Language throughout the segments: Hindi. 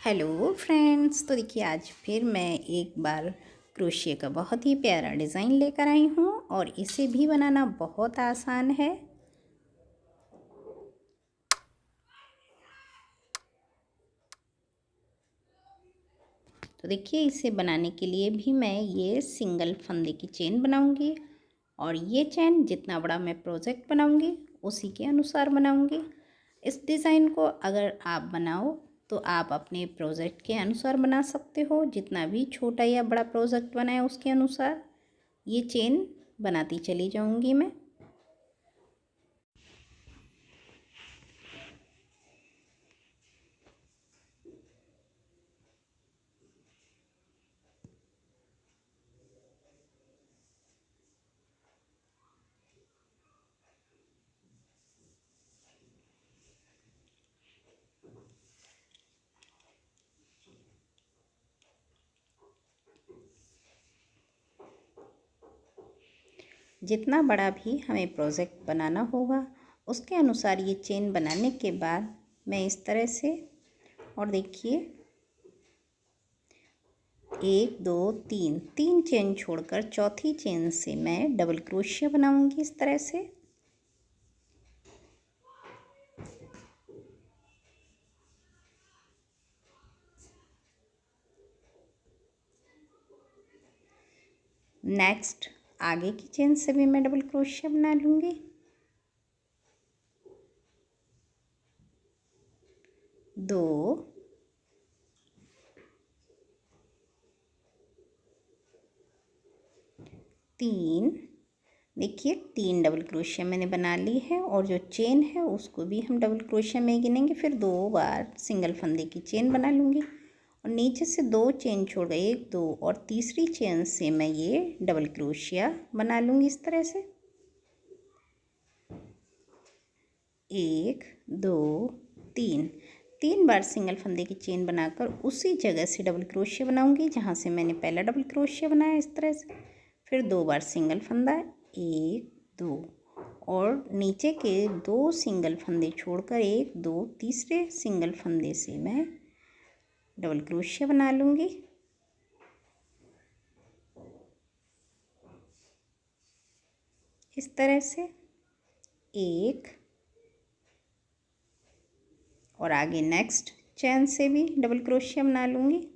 Hello friends. तो देखिए आज फिर मैं एक बार क्रोशिया का बहुत ही प्यारा डिज़ाइन लेकर आई हूँ और इसे भी बनाना बहुत आसान है। तो देखिए इसे बनाने के लिए भी मैं ये सिंगल फंदे की चेन बनाऊंगी और ये चेन जितना बड़ा मैं प्रोजेक्ट बनाऊंगी उसी के अनुसार बनाऊंगी। इस डिज़ाइन को अगर आप बनाओ तो आप अपने प्रोजेक्ट के अनुसार बना सकते हो, जितना भी छोटा या बड़ा प्रोजेक्ट बनाए उसके अनुसार ये चेन बनाती चली जाऊंगी मैं। जितना बड़ा भी हमें प्रोजेक्ट बनाना होगा उसके अनुसार ये चेन बनाने के बाद मैं इस तरह से, और देखिए 1 2 3 चेन छोड़कर चौथी चेन से मैं डबल क्रोशिया बनाऊंगी इस तरह से। नेक्स्ट आगे की चेन से भी मैं डबल क्रोशिया बना लूँगी। 2 3, देखिए 3 डबल क्रोशिया मैंने बना ली है और जो चेन है उसको भी हम डबल क्रोशिया में गिनेंगे। फिर 2 बार सिंगल फंदे की चेन बना लूँगी और नीचे से 2 चेन छोड़ गए 1 2 और तीसरी चेन से मैं ये डबल क्रोशिया बना लूँगी इस तरह से। 1 2 3, 3 बार सिंगल फंदे की चेन बनाकर उसी जगह से डबल क्रोशिया बनाऊंगी जहाँ से मैंने पहला डबल क्रोशिया बनाया इस तरह से। फिर 2 बार सिंगल फंदा 1 2 और नीचे के 2 सिंगल फंदे छोड़कर 1 2 तीसरे सिंगल फंदे से मैं डबल क्रोशिया बना लूँगी। इस तरह से 1 और आगे नेक्स्ट चेन से भी डबल क्रोशिया बना लूँगी।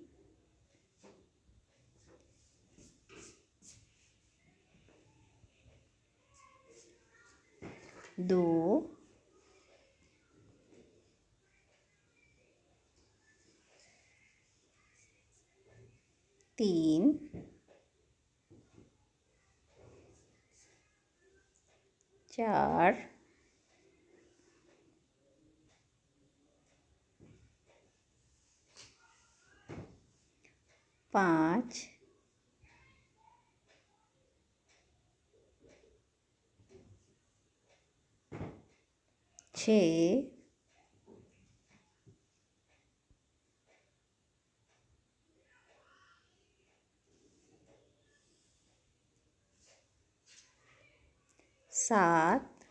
2 3 4 5 6 7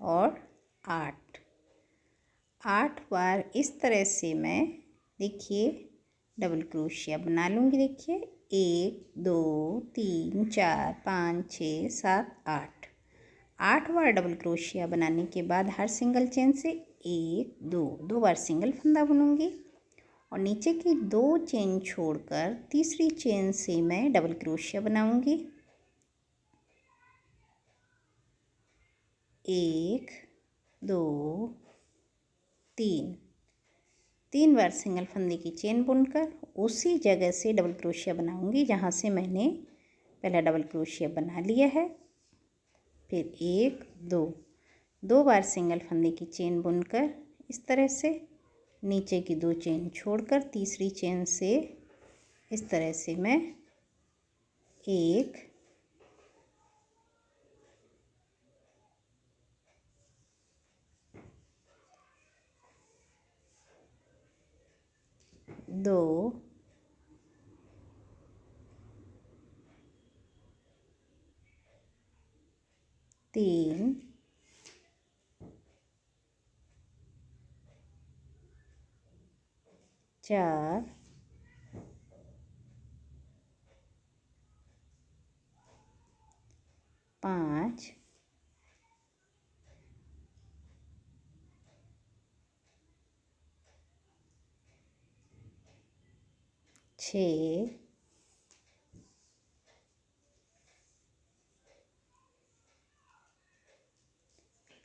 और 8, 8 बार इस तरह से मैं देखिए डबल क्रोशिया बना लूँगी। देखिए 1 2 3 4 5 6 7 8, 8 बार डबल क्रोशिया बनाने के बाद हर सिंगल चेन से 1 2 2 बार सिंगल फंदा बुनूंगी और नीचे की 2 चेन छोड़कर तीसरी चेन से मैं डबल क्रोशिया बनाऊंगी। 1 2 3, 3 बार सिंगल फंदे की चेन बुनकर उसी जगह से डबल क्रोशिया बनाऊंगी जहाँ से मैंने पहला डबल क्रोशिया बना लिया है। फिर 1 2, 2 बार सिंगल फंदे की चेन बुनकर इस तरह से नीचे की 2 चेन छोड़कर तीसरी चेन से इस तरह से मैं 1 2 3 4 4 5 6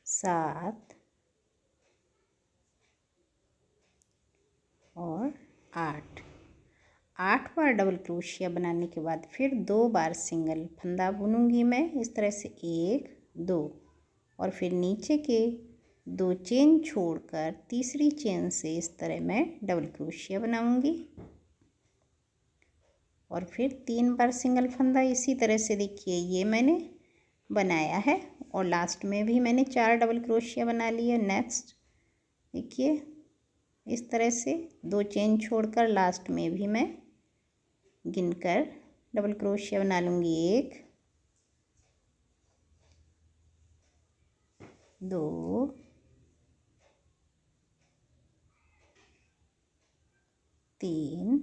7 और 8। 8 बार डबल क्रोशिया बनाने के बाद फिर 2 बार सिंगल फंदा बुनूंगी मैं इस तरह से 1 2 और फिर नीचे के 2 चेन छोड़कर तीसरी चेन से इस तरह मैं डबल क्रोशिया बनाऊंगी और फिर 3 बार सिंगल फंदा। इसी तरह से देखिए ये मैंने बनाया है और लास्ट में भी मैंने 4 डबल क्रोशिया बना लिए। नेक्स्ट देखिए इस तरह से 2 चेन छोड़कर लास्ट में भी मैं गिनकर डबल क्रोशिया बना लूँगी। 1 2 3।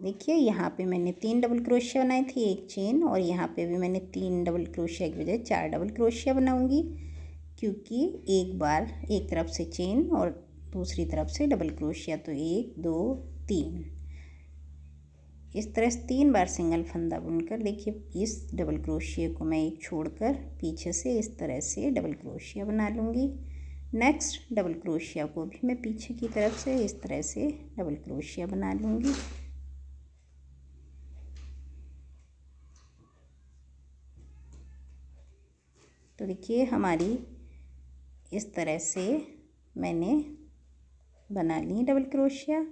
देखिए यहाँ पे मैंने 3 डबल क्रोशिया बनाई थी, 1 चेन, और यहाँ पे भी मैंने 3 डबल क्रोशिया की बजाय 4 डबल क्रोशिया बनाऊंगी क्योंकि एक बार एक तरफ से चेन और दूसरी तरफ से डबल क्रोशिया। तो 1 2 3 इस तरह से 3 बार सिंगल फंदा बुनकर देखिए इस डबल क्रोशिया को मैं एक छोड़कर पीछे से इस तरह से डबल क्रोशिया बना लूँगी। नेक्स्ट डबल क्रोशिया को भी मैं पीछे की तरफ से इस तरह से डबल क्रोशिया बना लूँगी। तो देखिए हमारी इस तरह से मैंने बना ली डबल क्रोशिया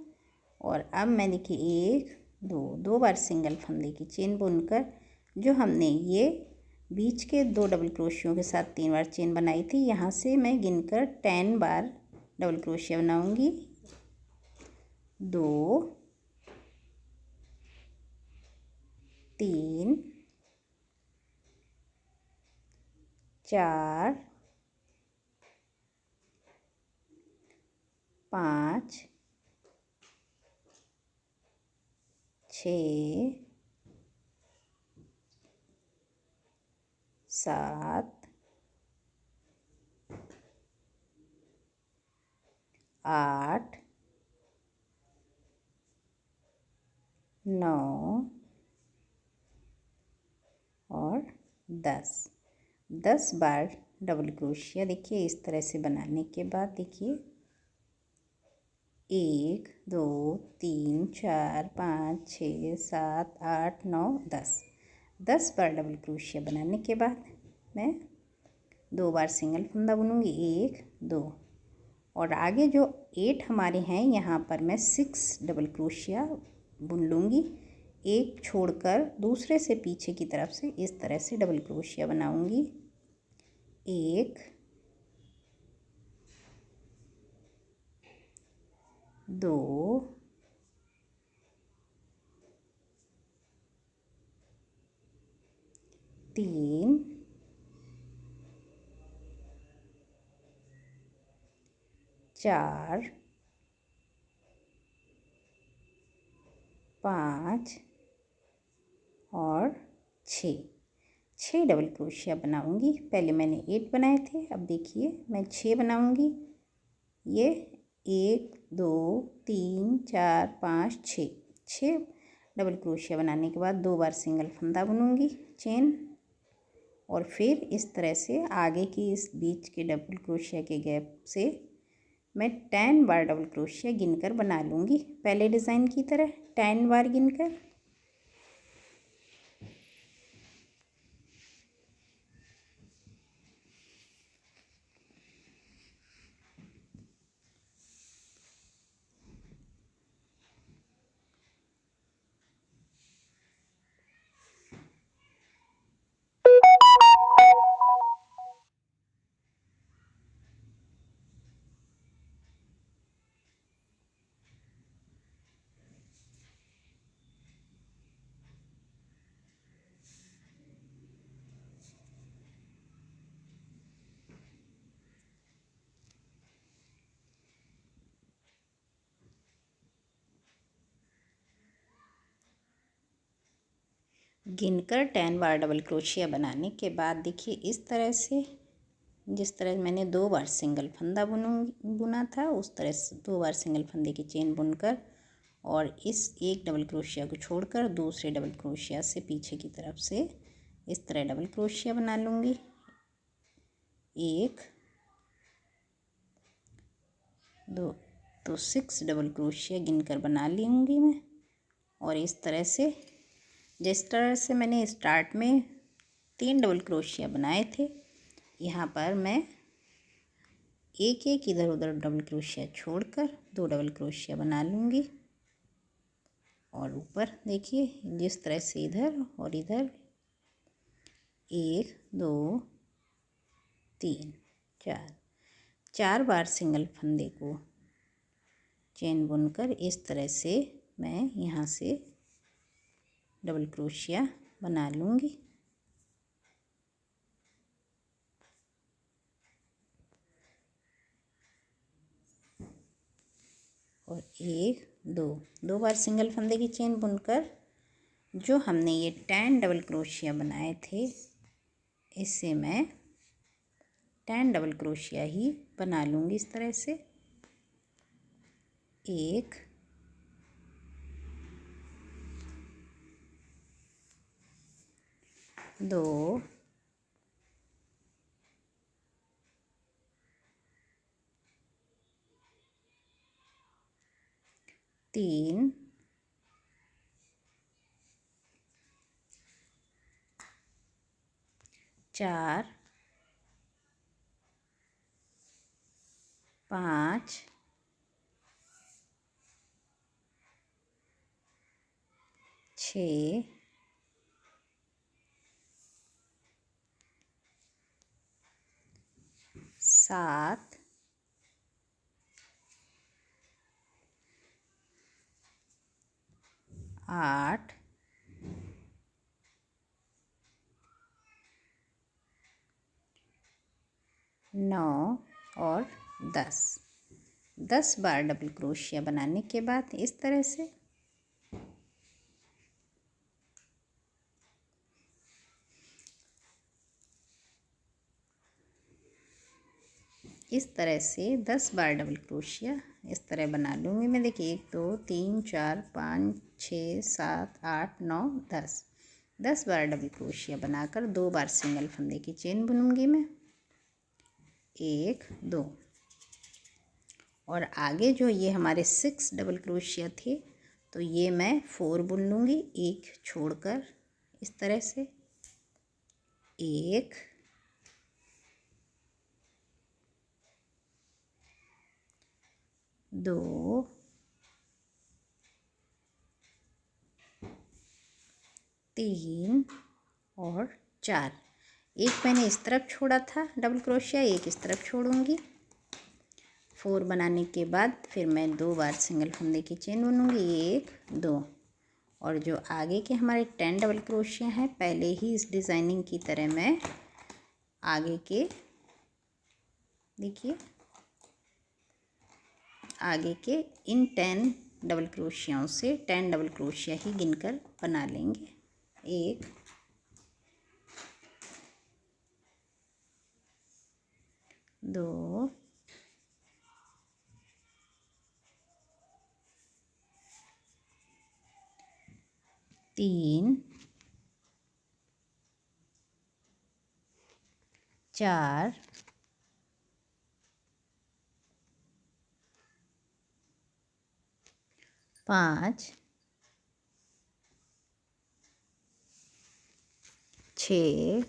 और अब मैं देखिए 1 2 बार सिंगल फंदे की चेन बुनकर जो हमने ये बीच के 2 डबल क्रोशियों के साथ 3 बार चेन बनाई थी यहाँ से मैं गिनकर 10 बार डबल क्रोशिया बनाऊंगी। 2 3 4 5 6 7 8 9 और 10 बार डबल क्रोशिया देखिए इस तरह से बनाने के बाद देखिए 1 2 3 4 5 6 7 8 9 10 बार डबल क्रोशिया बनाने के बाद मैं 2 बार सिंगल फंदा बुनूंगी 1 2 और आगे जो 8 हमारे हैं यहाँ पर मैं 6 डबल क्रोशिया बुन लूँगी, एक छोड़कर दूसरे से पीछे की तरफ से इस तरह से डबल क्रोशिया बनाऊंगी। 1 2 3 4 5 और 6 डबल क्रोशिया बनाऊंगी। पहले मैंने 8 बनाए थे, अब देखिए मैं 6 बनाऊंगी। ये 1 2 3 4 5 6 डबल क्रोशिया बनाने के बाद 2 बार सिंगल फंदा बुनूंगी चेन और फिर इस तरह से आगे की इस बीच के डबल क्रोशिया के गैप से मैं 10 बार डबल क्रोशिया गिनकर बना लूँगी, पहले डिज़ाइन की तरह 10 बार गिनकर। गिनकर 10 बार डबल क्रोशिया बनाने के बाद देखिए इस तरह से, जिस तरह मैंने 2 बार सिंगल फंदा बुना था उस तरह से 2 बार सिंगल फंदे की चेन बुनकर और इस एक डबल क्रोशिया को छोड़कर दूसरे डबल क्रोशिया से पीछे की तरफ से इस तरह डबल क्रोशिया बना लूँगी। 1 2 तो 6 डबल क्रोशिया गिनकर बना लूँगी मैं। और इस तरह से, जिस तरह से मैंने स्टार्ट में 3 डबल क्रोशिया बनाए थे, यहाँ पर मैं एक एक इधर उधर डबल क्रोशिया छोड़कर 2 डबल क्रोशिया बना लूँगी। और ऊपर देखिए जिस तरह से इधर और इधर 1 2 3 4 बार सिंगल फंदे को चेन बुनकर इस तरह से मैं यहाँ से डबल क्रोशिया बना लूँगी। और 1 2 बार सिंगल फंदे की चेन बुनकर जो हमने ये 10 डबल क्रोशिया बनाए थे, इससे मैं 10 डबल क्रोशिया ही बना लूँगी इस तरह से। 1 2 3 4 5 6 7 8 9 और 10 बार डबल क्रोशिया बनाने के बाद इस तरह से इस तरह से 10 बार डबल क्रोशिया इस तरह बना लूँगी मैं। देखिए 1 2 3 4 5 6 7 8 9 10 बार डबल क्रोशिया बनाकर 2 बार सिंगल फंदे की चेन बुनूंगी मैं। 1 2 और आगे जो ये हमारे 6 डबल क्रोशिया थे तो ये मैं 4 बुन लूँगी, एक छोड़कर इस तरह से। 1 2 3 और 4। एक मैंने इस तरफ छोड़ा था डबल क्रोशिया, एक इस तरफ छोड़ूंगी। 4 बनाने के बाद फिर मैं 2 बार सिंगल फंदे की चेन बुनूंगी, 1 2 और जो आगे के हमारे 10 डबल क्रोशिया हैं, पहले ही इस डिज़ाइनिंग की तरह मैं आगे के देखिए आगे के इन 10 डबल क्रोशियाओं से 10 डबल क्रोशिया ही गिनकर बना लेंगे। 1 2 3 4 5 6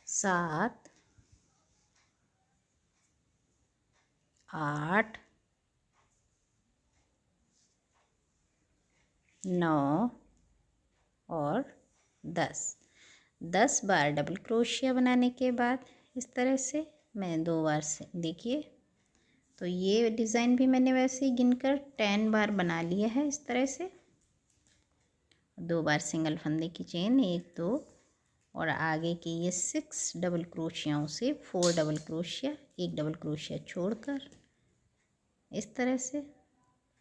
7 8 9 और 10 बार डबल क्रोशिया बनाने के बाद इस तरह से मैं 2 बार से देखिए, तो ये डिज़ाइन भी मैंने वैसे ही गिनकर 10 बार बना लिया है इस तरह से। 2 बार सिंगल फंदे की चेन, 1 2 और आगे की ये 6 डबल क्रोशियाओं से 4 डबल क्रोशिया, एक डबल क्रोशिया छोड़कर इस तरह से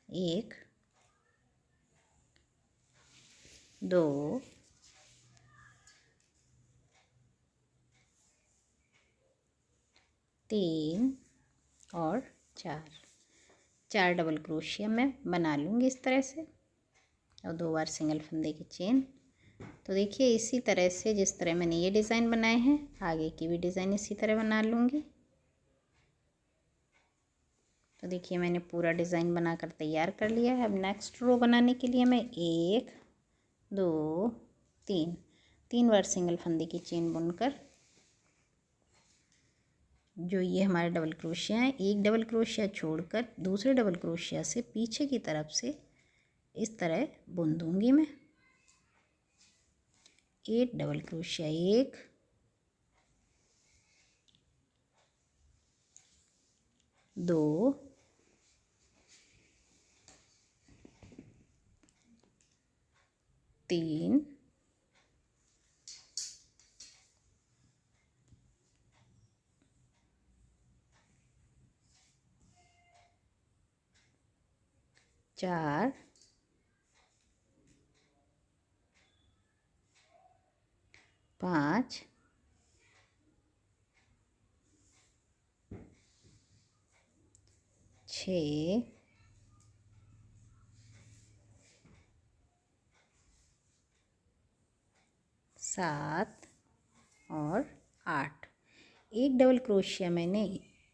1 2 3 और 4 डबल क्रोशिया मैं बना लूँगी इस तरह से और 2 बार सिंगल फंदे की चेन। तो देखिए इसी तरह से जिस तरह मैंने ये डिज़ाइन बनाए हैं आगे की भी डिज़ाइन इसी तरह बना लूँगी। तो देखिए मैंने पूरा डिज़ाइन बनाकर तैयार कर लिया है। अब नेक्स्ट रो बनाने के लिए मैं 1 2 3 बार सिंगल फंदे की चेन बुनकर जो ये हमारे डबल क्रोशिया हैं, एक डबल क्रोशिया छोड़कर दूसरे डबल क्रोशिया से पीछे की तरफ से इस तरह बुन दूंगी मैं। 8 डबल क्रोशिया, 1 2 3 4 5 6 7 और 8। एक डबल क्रोशिया मैंने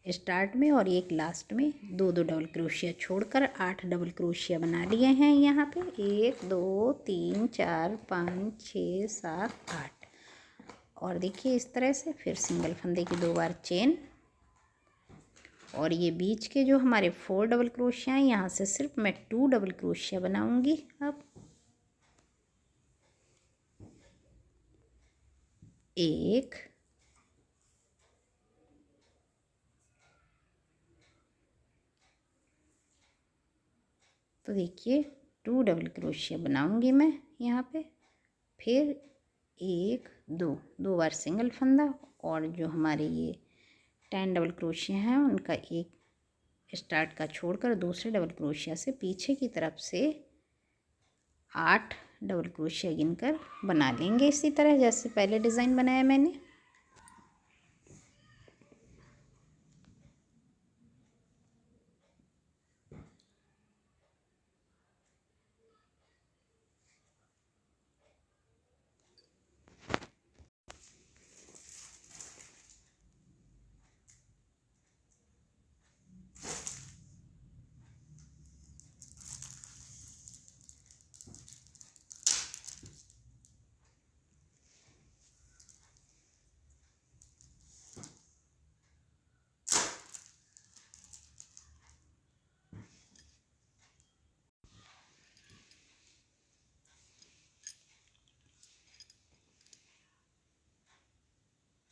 स्टार्ट में और एक लास्ट में दो डबल क्रोशिया छोड़कर 8 डबल क्रोशिया बना लिए हैं यहाँ पे। 1 2 3 4 5 6 7 8 और देखिए इस तरह से फिर सिंगल फंदे की 2 बार चेन और ये बीच के जो हमारे 4 डबल क्रोशिया हैं यहाँ से सिर्फ मैं 2 डबल क्रोशिया बनाऊंगी। अब 1 तो देखिए 2 डबल क्रोशिया बनाऊंगी मैं यहाँ पे, फिर 1 2 बार सिंगल फंदा और जो हमारे ये 10 डबल क्रोशिया हैं उनका एक स्टार्ट का छोड़कर दूसरे डबल क्रोशिया से पीछे की तरफ से 8 डबल क्रोशिया गिनकर बना लेंगे इसी तरह जैसे पहले डिज़ाइन बनाया मैंने।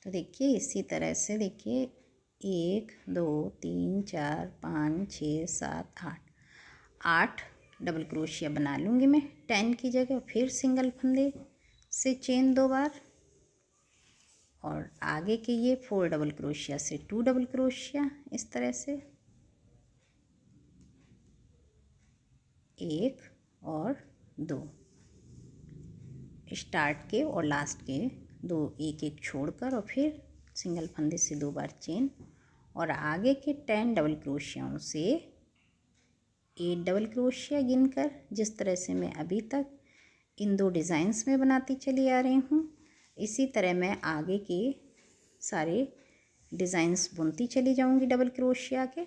तो देखिए इसी तरह से देखिए 1 2 3 4 5 6 7 8 डबल क्रोशिया बना लूँगी मैं 10 की जगह। फिर सिंगल फंदे से चेन 2 बार और आगे के ये 4 डबल क्रोशिया से 2 डबल क्रोशिया इस तरह से 1 और 2 स्टार्ट के और लास्ट के 2 एक छोड़कर और फिर सिंगल फंदे से 2 बार चेन और आगे के 10 डबल क्रोशियाओं से 8 डबल क्रोशिया गिनकर जिस तरह से मैं अभी तक इन 2 डिज़ाइंस में बनाती चली आ रही हूँ इसी तरह मैं आगे के सारे डिज़ाइंस बुनती चली जाऊँगी डबल क्रोशिया के।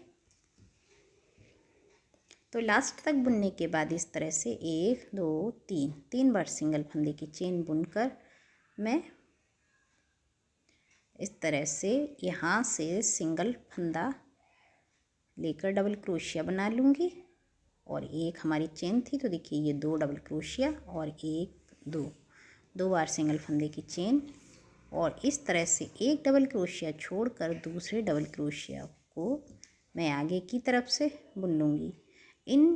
तो लास्ट तक बुनने के बाद इस तरह से 1 2 3 बार सिंगल फंदे की चेन बुनकर मैं इस तरह से यहाँ से सिंगल फंदा लेकर डबल क्रोशिया बना लूँगी और एक हमारी चेन थी तो देखिए ये 2 डबल क्रोशिया और 1 2 बार सिंगल फंदे की चेन और इस तरह से एक डबल क्रोशिया छोड़कर दूसरे डबल क्रोशिया को मैं आगे की तरफ से बुन लूँगी। इन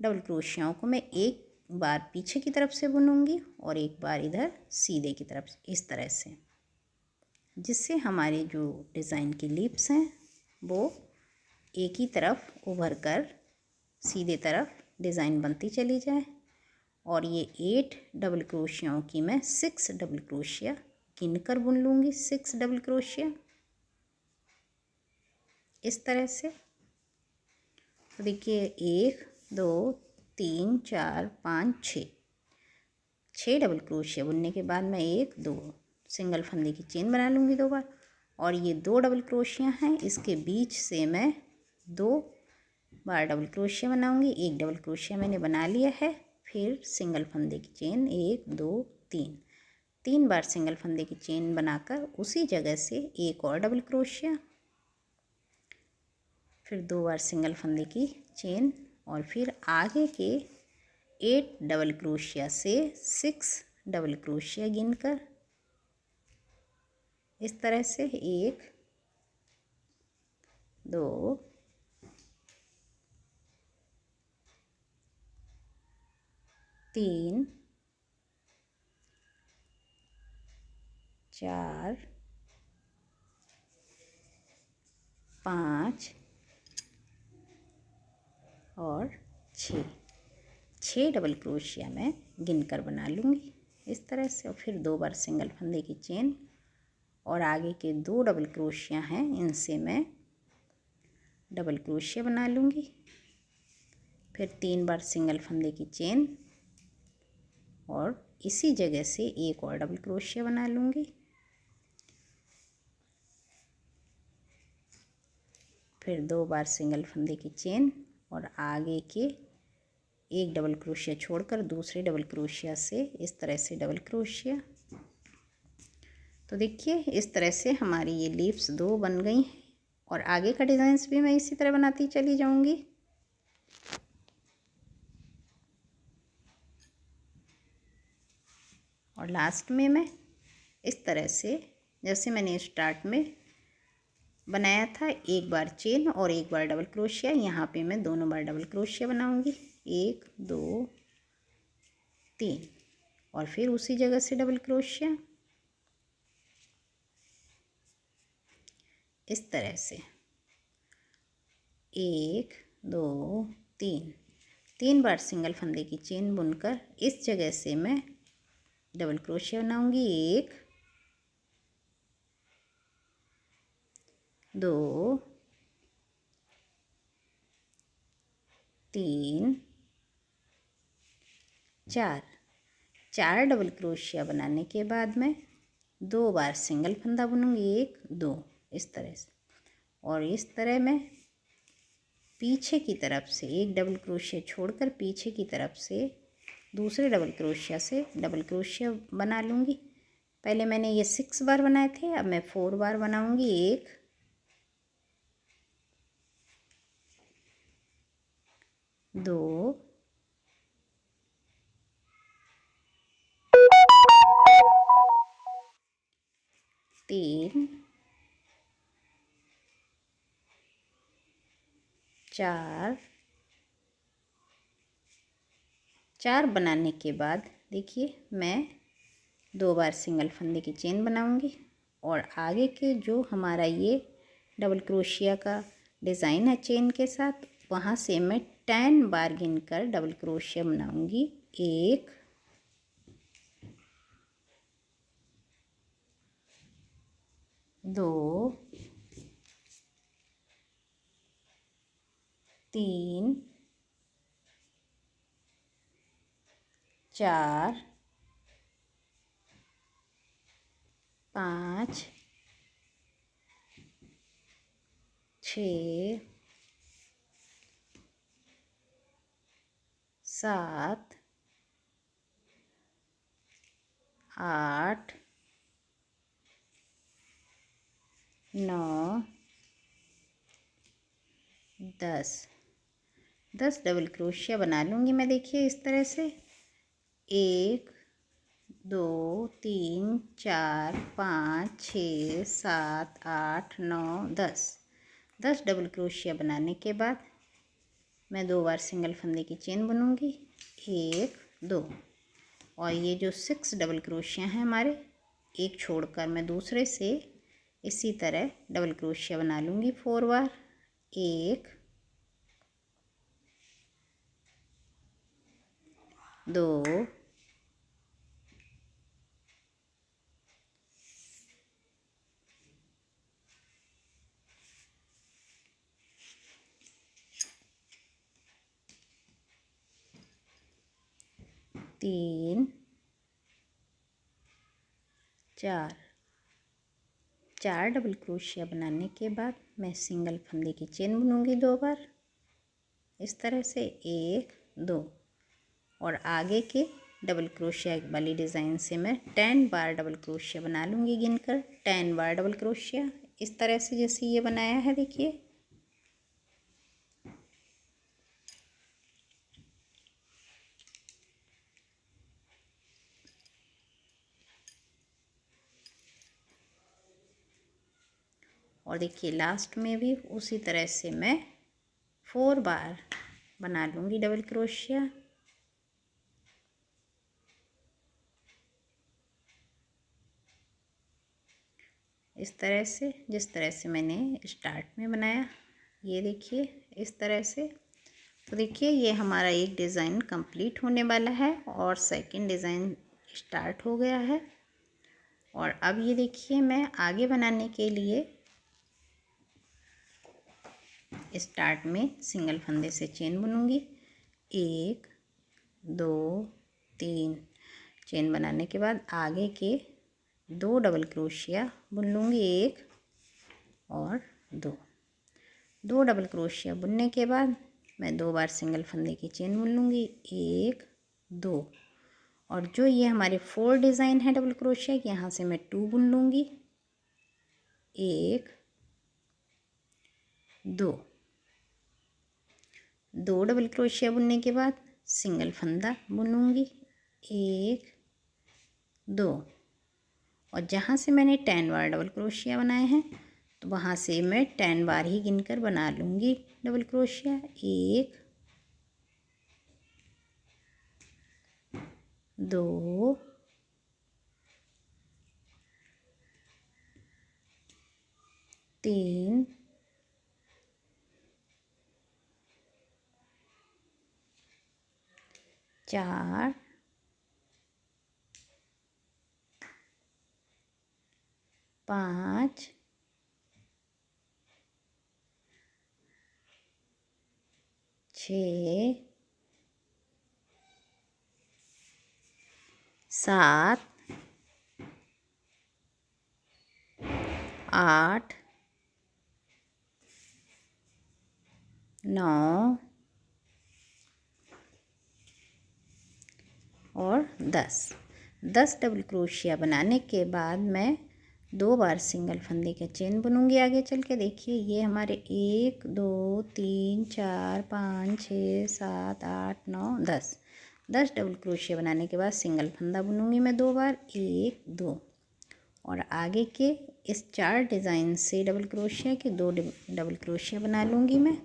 डबल क्रोशियाओं को मैं एक बार पीछे की तरफ से बुनूंगी और एक बार इधर सीधे की तरफ इस तरह से, जिससे हमारे जो डिज़ाइन की लिप्स हैं वो एक ही तरफ उभर कर सीधे तरफ डिज़ाइन बनती चली जाए और ये 8 डबल क्रोशियों की मैं 6 डबल क्रोशिया गिन कर बुन लूँगी। 6 डबल क्रोशिया इस तरह से। तो देखिए 1 2 3 4 5 6 डबल क्रोशिया बुनने के बाद मैं 1 2 सिंगल फंदे की चेन बना लूँगी 2 बार। और ये 2 डबल क्रोशिया हैं, इसके बीच से मैं 2 बार डबल क्रोशिया बनाऊँगी। 1 डबल क्रोशिया मैंने बना लिया है। फिर सिंगल फंदे की चेन 1 2 3 बार सिंगल फंदे की चेन बनाकर उसी जगह से एक और डबल क्रोशिया, फिर 2 बार सिंगल फंदे की चेन और फिर आगे के 8 डबल क्रोशिया से 6 डबल क्रोशिया गिनकर इस तरह से 1 2 3 4 5 और 6 डबल क्रोशिया मैं गिनकर बना लूँगी इस तरह से। और फिर 2 बार सिंगल फंदे की चेन और आगे के 2 डबल क्रोशिया हैं, इनसे मैं डबल क्रोशिया बना लूँगी। फिर 3 बार सिंगल फंदे की चेन और इसी जगह से एक और डबल क्रोशिया बना लूँगी। फिर 2 बार सिंगल फंदे की चेन और आगे के एक डबल क्रोशिया छोड़कर दूसरे डबल क्रोशिया से इस तरह से डबल क्रोशिया। तो देखिए इस तरह से हमारी ये लीव्स 2 बन गई हैं और आगे का डिज़ाइंस भी मैं इसी तरह बनाती चली जाऊंगी। और लास्ट में मैं इस तरह से जैसे मैंने स्टार्ट में बनाया था, 1 बार चेन और 1 बार डबल क्रोशिया, यहाँ पे मैं दोनों बार डबल क्रोशिया बनाऊंगी 1 2 3 और फिर उसी जगह से डबल क्रोशिया इस तरह से 1 2 3 बार सिंगल फंदे की चेन बुनकर इस जगह से मैं डबल क्रोशिया बनाऊंगी 1 2 3 4 डबल क्रोशिया बनाने के बाद मैं 2 बार सिंगल फंदा बुनूंगी 1 2 इस तरह से। और इस तरह मैं पीछे की तरफ से एक डबल क्रोशिया छोड़कर पीछे की तरफ से दूसरे डबल क्रोशिया से डबल क्रोशिया बना लूँगी। पहले मैंने ये 6 बार बनाए थे, अब मैं 4 बार बनाऊँगी 1 2 3 4 बनाने के बाद देखिए मैं 2 बार सिंगल फंदे की चेन बनाऊंगी और आगे के जो हमारा ये डबल क्रोशिया का डिज़ाइन है चेन के साथ, वहाँ से मैं 10 बार गिनकर डबल क्रोशिया बनाऊंगी 1 2 3 4 5 6 7 8 9 10 डबल क्रोशिया बना लूँगी मैं। देखिए इस तरह से 1 2 3 4 5 6 7 8 9 10 डबल क्रोशिया बनाने के बाद मैं 2 बार सिंगल फंदे की चेन बनूँगी 1 2 और ये जो 6 डबल क्रोशिया हैं हमारे, एक छोड़कर मैं दूसरे से इसी तरह डबल क्रोशिया बना लूँगी 4 बार 1 2 3 4 4 डबल क्रोशिया बनाने के बाद मैं सिंगल फंदे की चेन बुनूंगी 2 बार इस तरह से 1 2 और आगे के डबल क्रोशिया वाली डिज़ाइन से मैं 10 बार डबल क्रोशिया बना लूँगी गिनकर 10 बार डबल क्रोशिया इस तरह से जैसे ये बनाया है देखिए। और देखिए लास्ट में भी उसी तरह से मैं 4 बार बना लूँगी डबल क्रोशिया। इस तरह से जिस तरह से मैंने स्टार्ट में बनाया, ये देखिए इस तरह से। तो देखिए ये हमारा एक डिज़ाइन कंप्लीट होने वाला है और सेकंड डिज़ाइन स्टार्ट हो गया है। और अब ये देखिए मैं आगे बनाने के लिए स्टार्ट में सिंगल फंदे से चेन बुनूंगी 1 2 3 चेन बनाने के बाद आगे के 2 डबल क्रोशिया बुन लूँगी 1 और 2 डबल क्रोशिया बुनने के बाद मैं 2 बार सिंगल फंदे की चेन बुन लूँगी 1 2 और जो ये हमारे 4 डिज़ाइन है डबल क्रोशिया के यहाँ से मैं 2 बुन लूँगी 1 2 डबल क्रोशिया बुनने के बाद सिंगल फंदा बुनूंगी 1 2 और जहाँ से मैंने 10 बार डबल क्रोशिया बनाए हैं तो वहाँ से मैं 10 बार ही गिनकर बना लूँगी डबल क्रोशिया 1 2 3 4 5 6 7 8 9 और 10 डबल क्रोशिया बनाने के बाद मैं 2 बार सिंगल फंदे के चेन बुनूंगी। आगे चल के देखिए ये हमारे 1 2 3 4 5 6 7 8 9 10 डबल क्रोशिया बनाने के बाद सिंगल फंदा बुनूंगी मैं 2 बार 1 2 और आगे के इस 4 डिज़ाइन से डबल क्रोशिया के 2 डबल क्रोशिया बना लूँगी मैं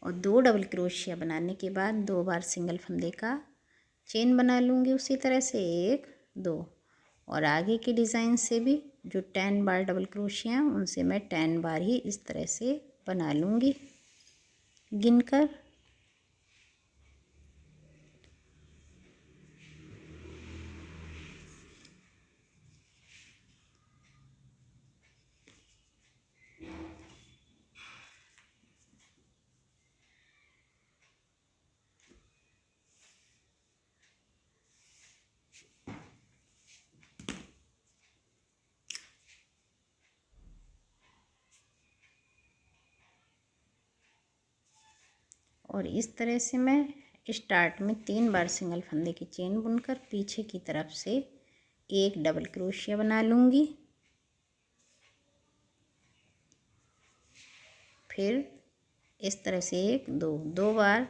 और 2 डबल क्रोशिया बनाने के बाद 2 बार सिंगल फंदे का चेन बना लूँगी उसी तरह से 1 2 और आगे के डिज़ाइन से भी जो 10 बार डबल क्रोशिया उनसे मैं 10 बार ही इस तरह से बना लूँगी गिनकर। और इस तरह से मैं स्टार्ट में 3 बार सिंगल फंदे की चेन बुनकर पीछे की तरफ से एक डबल क्रोशिया बना लूँगी। फिर इस तरह से 2 बार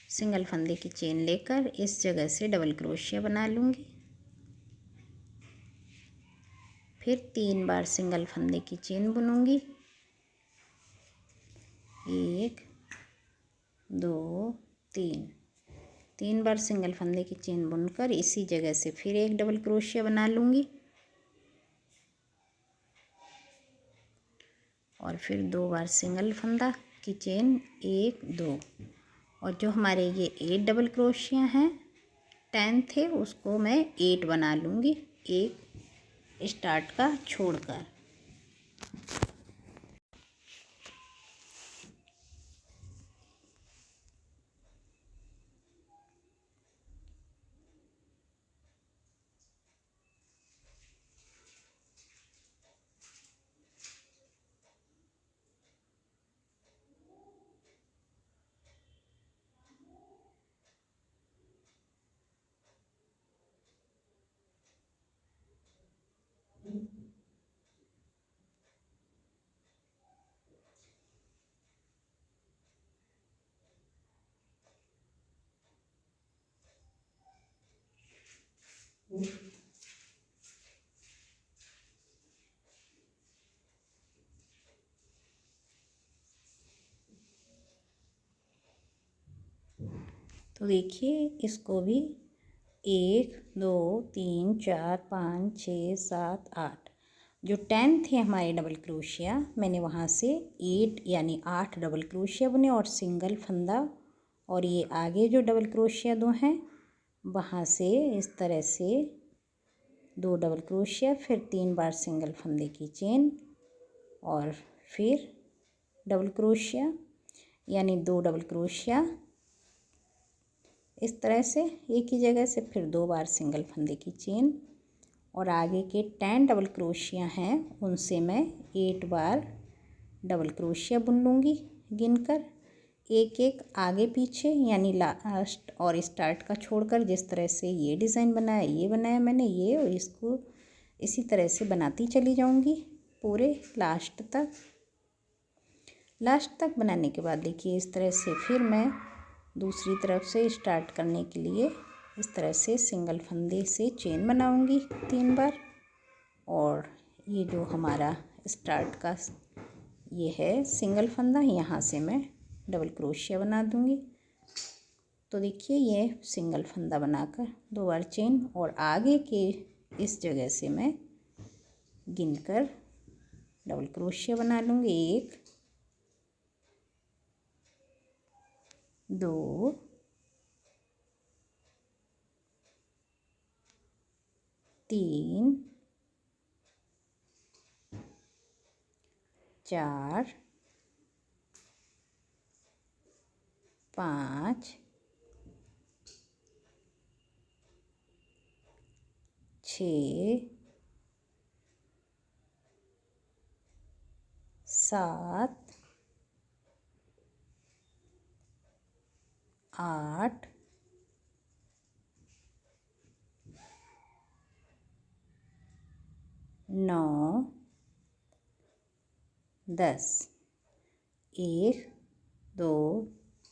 सिंगल फंदे की चेन लेकर इस जगह से डबल क्रोशिया बना लूँगी। फिर 3 बार सिंगल फंदे की चेन बुनूँगी 1 2 3 बार सिंगल फंदे की चेन बुनकर इसी जगह से फिर एक डबल क्रोशिया बना लूँगी और फिर 2 बार सिंगल फंदा की चेन 1 2, और जो हमारे ये 8 डबल क्रोशिया हैं 10 थे उसको मैं 8 बना लूँगी एक स्टार्ट का छोड़कर। तो देखिए इसको भी 1 2 3 4 5 6 7 8, जो 10 थे हमारे डबल क्रोशिया मैंने वहाँ से 8 यानी 8 डबल क्रोशिया बुने और सिंगल फंदा, और ये आगे जो डबल क्रोशिया 2 हैं वहाँ से इस तरह से 2 डबल क्रोशिया, फिर 3 बार सिंगल फंदे की चेन और फिर डबल क्रोशिया यानी 2 डबल क्रोशिया इस तरह से एक ही जगह से, फिर 2 बार सिंगल फंदे की चेन, और आगे के 10 डबल क्रोशिया हैं उनसे मैं 8 बार डबल क्रोशिया बुन लूँगी गिनकर, एक एक आगे पीछे यानी लास्ट और स्टार्ट का छोड़कर। जिस तरह से ये डिज़ाइन बनाया, ये बनाया मैंने ये, और इसको इसी तरह से बनाती चली जाऊँगी पूरे लास्ट तक। लास्ट तक बनाने के बाद देखिए इस तरह से फिर मैं दूसरी तरफ से स्टार्ट करने के लिए इस तरह से सिंगल फंदे से चेन बनाऊंगी 3 बार, और ये जो हमारा स्टार्ट का ये है सिंगल फंदा, यहाँ से मैं डबल क्रोशिया बना दूंगी। तो देखिए ये सिंगल फंदा बनाकर 2 बार चेन, और आगे के इस जगह से मैं गिनकर डबल क्रोशिया बना लूँगी 1 2 3 4 5 6 7 8 9 10, 1 2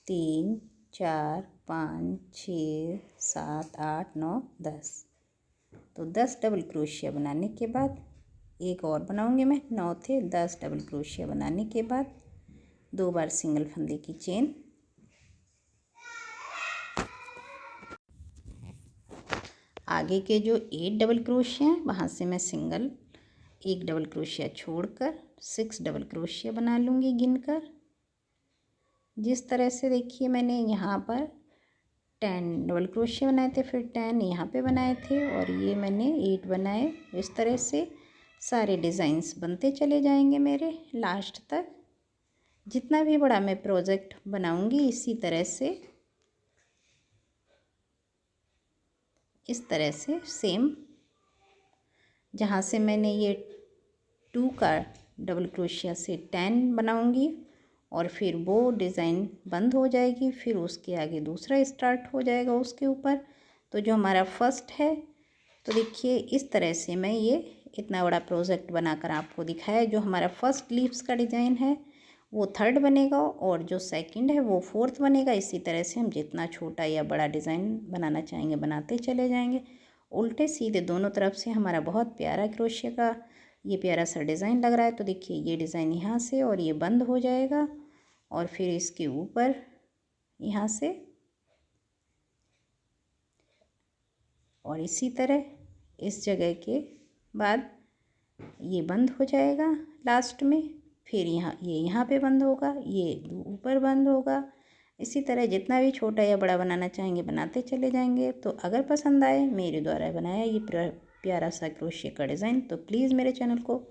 3 4 5 6 7 8 9 10। तो 10 डबल क्रोशिया बनाने के बाद एक और बनाऊंगी मैं, 9 थे, 10 डबल क्रोशिया बनाने के बाद 2 बार सिंगल फंदे की चेन, आगे के जो 8 डबल क्रोशिया हैं वहाँ से मैं सिंगल 1 डबल क्रोशिया छोड़कर 6 डबल क्रोशिया बना लूँगी गिनकर। जिस तरह से देखिए मैंने यहाँ पर 10 डबल क्रोशिया बनाए थे, फिर 10 यहाँ पे बनाए थे, और ये मैंने 8 बनाए। इस तरह से सारे डिज़ाइंस बनते चले जाएंगे मेरे लास्ट तक। जितना भी बड़ा मैं प्रोजेक्ट बनाऊंगी इसी तरह से, इस तरह से सेम, जहाँ से मैंने ये 2 का डबल क्रोशिया से 10 बनाऊंगी और फिर वो डिज़ाइन बंद हो जाएगी, फिर उसके आगे दूसरा स्टार्ट हो जाएगा उसके ऊपर। तो जो हमारा फर्स्ट है, तो देखिए इस तरह से मैं ये इतना बड़ा प्रोजेक्ट बनाकर आपको दिखाया। जो हमारा फर्स्ट लीव्स का डिज़ाइन है वो थर्ड बनेगा, और जो सेकंड है वो फोर्थ बनेगा। इसी तरह से हम जितना छोटा या बड़ा डिज़ाइन बनाना चाहेंगे बनाते चले जाएंगे। उल्टे सीधे दोनों तरफ से हमारा बहुत प्यारा क्रोशिया का ये प्यारा सा डिज़ाइन लग रहा है। तो देखिए ये डिज़ाइन यहाँ से, और ये बंद हो जाएगा, और फिर इसके ऊपर यहाँ से, और इसी तरह इस जगह के बाद ये बंद हो जाएगा लास्ट में। फिर ये यहाँ पे बंद होगा, ये ऊपर बंद होगा। इसी तरह जितना भी छोटा या बड़ा बनाना चाहेंगे बनाते चले जाएंगे। तो अगर पसंद आए मेरे द्वारा बनाया ये प्यारा सा क्रोशिया का डिज़ाइन तो प्लीज़ मेरे चैनल को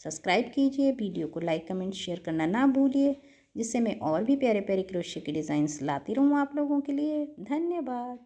सब्सक्राइब कीजिए, वीडियो को लाइक कमेंट शेयर करना ना भूलिए, जिससे मैं और भी प्यारे प्यारे क्रोशिया के डिज़ाइंस लाती रहूँ आप लोगों के लिए। धन्यवाद।